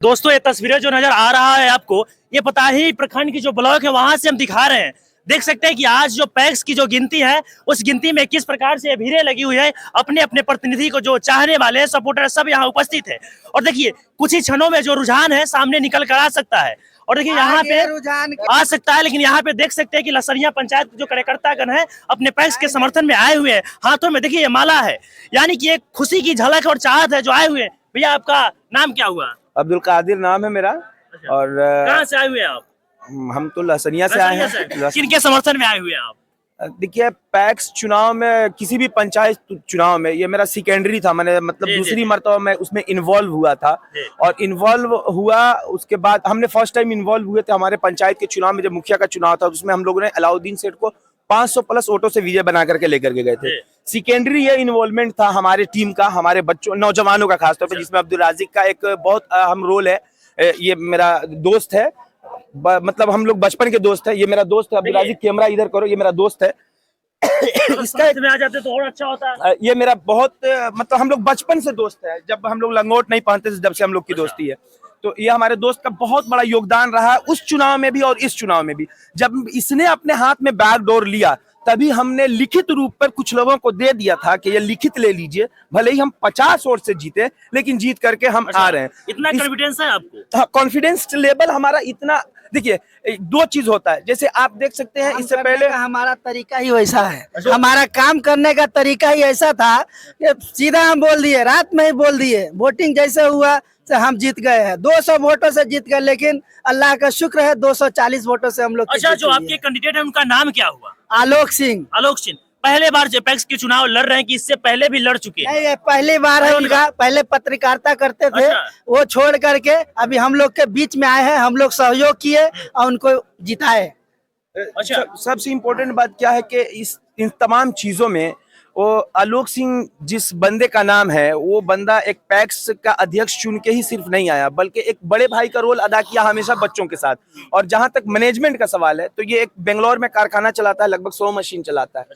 दोस्तों ये तस्वीरें जो नजर आ रहा है आपको, ये पताही प्रखंड की जो ब्लॉक है वहां से हम दिखा रहे हैं। देख सकते हैं कि आज जो पैक्स की जो गिनती है उस गिनती में किस प्रकार से भीड़ लगी हुई है। अपने अपने प्रतिनिधि को जो चाहने वाले सपोर्टर सब यहाँ उपस्थित है। और देखिए कुछ ही क्षणों में जो रुझान है सामने निकल कर आ सकता है। और देखिए यहाँ पे रुझान आ सकता है, लेकिन यहाँ पे देख सकते हैं कि लसरिया पंचायत जो कार्यकर्तागण है अपने पैक्स के समर्थन में आए हुए हैं। हाथों में देखिए ये माला है, यानी कि एक खुशी की झलक और चाहत है जो आए हुए हैं। भैया आपका नाम क्या हुआ? अब्दुल कादिर नाम है मेरा। अच्छा। और कहाँ से आए हुए हैं आप? हम तो लसनिया से आए हैं। किनके समर्थन में आए हुए हैं आप? देखिए पैक्स चुनाव में, किसी भी पंचायत चुनाव में ये मेरा सेकेंडरी था। मैंने मतलब दूसरी मर्तबा मैं उसमें इन्वॉल्व हुआ था। और इन्वॉल्व हुआ उसके बाद हमने फर्स्ट टाइम इन्वॉल्व हुए थे हमारे पंचायत के चुनाव में, जब मुखिया का चुनाव था उसमें हम लोगों ने अलाउद्दीन सेठ को 500 प्लस वोटों से विजय बना करके लेकर के गए थे। सेकेंडरी ये इन्वॉल्वमेंट था हमारे टीम का, हमारे बच्चों नौजवानों का खासतौर पर, जिसमें अब्दुल राजिक का एक बहुत अहम रोल है। ये मेरा दोस्त है, मतलब हम लोग बचपन के दोस्त है। ये मेरा दोस्त है अब्दुल राजिक, कैमरा इधर करो, ये मेरा दोस्त है। इसका में आ जाते तो और अच्छा होता है। ये मेरा बहुत मतलब हम लोग बचपन से दोस्त है, जब हम लोग लंगोट नहीं पहनते थे जब से हम लोग की दोस्ती है। तो ये हमारे दोस्त का बहुत बड़ा योगदान रहा है उस चुनाव में भी और इस चुनाव में भी। जब इसने अपने हाथ में बैकडोर लिया तभी हमने लिखित रूप पर कुछ लोगों को दे दिया था कि ये लिखित ले लीजिए, भले ही हम 50 वोट से जीते लेकिन जीत करके हम आ रहे हैं। इतना कॉन्फिडेंस है आपको? हाँ, कॉन्फिडेंस लेवल हमारा इतना। देखिए दो चीज होता है, जैसे आप देख सकते हैं इससे पहले हमारा तरीका ही वैसा है। हमारा काम करने का तरीका ही ऐसा था कि सीधा हम बोल दिए, रात में ही बोल दिए। वोटिंग जैसे हुआ से हम जीत गए हैं, 200 वोटों से जीत गए, लेकिन अल्लाह का शुक्र है 240 वोटों से हम लोग। अच्छा, जो आपके कैंडिडेट है उनका नाम क्या हुआ? आलोक सिंह। आलोक सिंह पहले बार पैक्स के चुनाव लड़ रहे हैं कि इससे पहले भी लड़ चुके हैं? नहीं, पहली बार है उनका। पहले पत्रकारिता करते थे। अच्छा। वो छोड़ करके अभी हम लोग के बीच में आए हैं, हम लोग सहयोग किए और उनको जिताए। अच्छा, सबसे इम्पोर्टेंट बात क्या है कि इन तमाम चीजों में वो आलोक सिंह जिस बंदे का नाम है, वो बंदा एक पैक्स का अध्यक्ष चुन के ही सिर्फ नहीं आया, बल्कि एक बड़े भाई का रोल अदा किया हमेशा बच्चों के साथ। और जहां तक मैनेजमेंट का सवाल है तो ये एक बेंगलोर में कारखाना चलाता है, लगभग 100 मशीन चलाता है।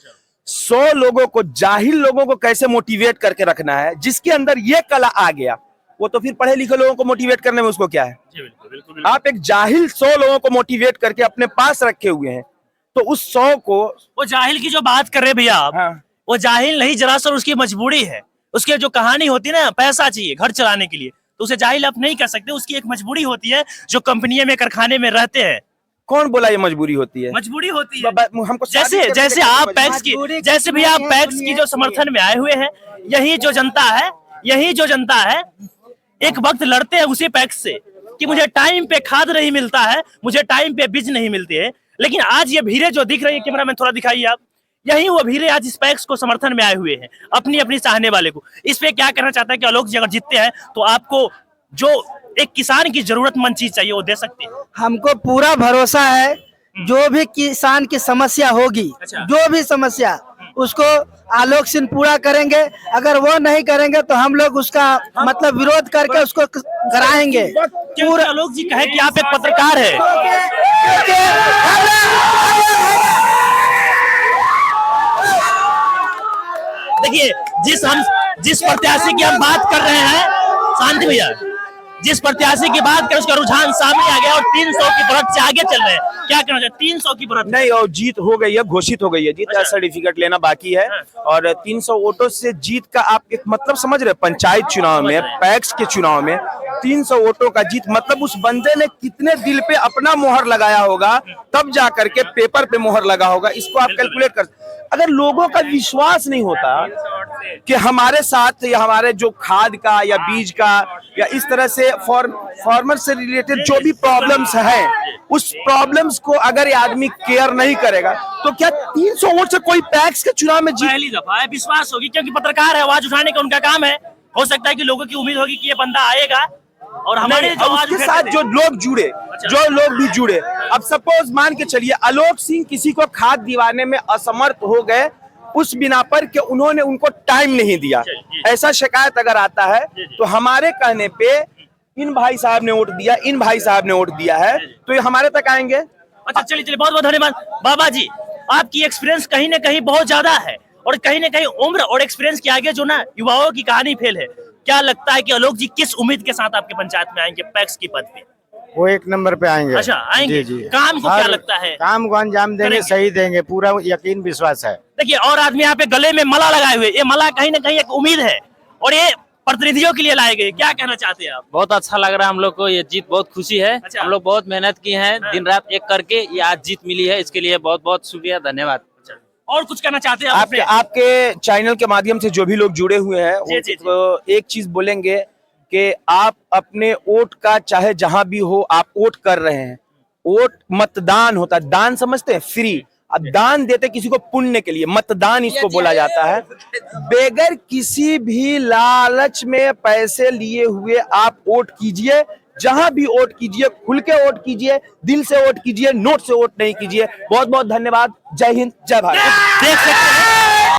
100 लोगों को, जाहिल लोगों को कैसे मोटिवेट करके रखना है, जिसके अंदर ये कला आ गया वो तो फिर पढ़े लिखे लोगों को मोटिवेट करने में उसको क्या है। बिल्कुल। आप एक जाहिल 100 लोगों को मोटिवेट करके अपने पास रखे हुए हैं, तो उस 100 को, वो जाहिल की जो बात कर रहे हैं भैया आप, हाँ। वो जाहिल नहीं, जरासर उसकी मजबूरी है। उसके जो कहानी होती है ना, पैसा चाहिए घर चलाने के लिए, तो उसे जाहिल आप नहीं कर सकते। उसकी एक मजबूरी होती है जो कंपनी में, कारखाने में रहते हैं। कौन बोला ये मजबूरी होती है? मजबूरी होती है। हमको जैसे आप पैक्स की, जैसे भी आप पैक्स की जो समर्थन में आए हुए हैं, यही जो जनता है एक वक्त लड़ते हैं उसी पैक्स से कि मुझे टाइम पे खाद नहीं मिलता है, मुझे टाइम पे बीज नहीं मिलते हैं। लेकिन आज ये भीड़ें जो दिख रही है, कैमरा मैन थोड़ा दिखाइए आप, यही वो भीड़ें आज इस पैक्स को समर्थन में आए हुए हैं, अपनी अपनी चाहने वाले को। इस पे क्या कहना चाहता है कि आलोक जी अगर जीतते हैं तो आपको जो एक किसान की जरूरतमंद चीज चाहिए वो दे सकते हैं? हमको पूरा भरोसा है, जो भी किसान की समस्या होगी, जो भी समस्या, उसको आलोक सिंह पूरा करेंगे। अगर वो नहीं करेंगे तो हम लोग उसका मतलब विरोध करके उसको कराएंगे। पूरा आलोक जी कहे कि आप एक पत्रकार है। देखिए जिस प्रत्याशी की हम बात कर रहे हैं, शांति भैया, जिस प्रत्याशी की बात करें उसका रुझान सामने आ गया और 300 की बढ़त से आगे चल रहे हैं। क्या कहना चाहिए? 300 की बढ़त नहीं, और जीत हो गई है, घोषित हो गई है जीत। सर्टिफिकेट लेना बाकी है। और 300 वोटों से जीत का आप एक मतलब समझ रहे हैं? पंचायत चुनाव में, पैक्स के चुनाव में 300 वोटों का जीत, मतलब उस बंदे ने कितने दिल पे अपना मोहर लगाया होगा, तब जा करके पेपर पे मोहर लगा होगा। इसको आप कैलकुलेट कर। अगर लोगों का विश्वास नहीं होता कि हमारे साथ या हमारे जो खाद का या बीज का या इस तरह से फार्मर से रिलेटेड जो भी प्रॉब्लम्स है, उस प्रॉब्लम्स को अगर ये आदमी केयर नहीं करेगा तो क्या 300 वोट से कोई पैक्स के चुनाव में जीत? पहली दफा है, विश्वास होगी, क्योंकि पत्रकार है, आवाज उठाने का उनका काम है। हो सकता है कि लोगों की उम्मीद होगी कि ये बंदा आएगा और हमारे उसके साथ जो लोग जुड़े, अब सपोज मान के चलिए आलोक सिंह किसी को खाद दिवाने में असमर्थ हो गए उस बिना पर कि उन्होंने उनको टाइम नहीं दिया, ऐसा शिकायत अगर आता है तो हमारे कहने पे इन भाई साहब ने वोट दिया, इन भाई साहब ने वोट दिया है, तो ये हमारे तक आएंगे। अच्छा, चलिए बहुत बहुत धन्यवाद बाबा जी। आपकी एक्सपीरियंस कहीं ना कहीं बहुत ज्यादा है और कहीं ना कहीं उम्र और एक्सपीरियंस के आगे जो ना युवाओं की कहानी फेल है। क्या लगता है कि आलोक जी किस उम्मीद के साथ आपके पंचायत में आएंगे पैक्स की पद पे? वो 1 नंबर पे आएंगे। अच्छा, आएंगे। जी जी। काम को क्या लगता है? काम को अंजाम देंगे, करेंगे। सही देंगे, पूरा यकीन विश्वास है। देखिए और आदमी यहाँ पे गले में माला लगाए हुए, ये माला कहीं ना कहीं एक उम्मीद है और ये प्रतिनिधियों के लिए लाए गए। क्या कहना चाहते हैं आप? बहुत अच्छा लग रहा है हम लोग को, ये जीत बहुत खुशी है। अच्छा। हम लोग बहुत मेहनत की है, दिन रात एक करके ये आज जीत मिली है, इसके लिए बहुत बहुत शुक्रिया, धन्यवाद। और कुछ कहना चाहते हैं आप आपके अपने? आपके चैनल के माध्यम से जो भी लोग जुड़े हुए हैं जी, जी, वो एक चीज बोलेंगे कि आप अपने वोट का चाहे जहां भी हो आप वोट कर रहे हैं। वोट मतदान होता है, दान समझते हैं, फ्री। अब दान देते किसी को पुण्य के लिए, मतदान इसको बोला जाता है। बेगर किसी भी लालच में पैसे लिए हुए आप वोट कीजिए, जहां भी वोट कीजिए, खुल के वोट कीजिए, दिल से वोट कीजिए, नोट से वोट नहीं कीजिए। बहुत बहुत धन्यवाद। जय हिंद, जय भारत। देख सकते हैं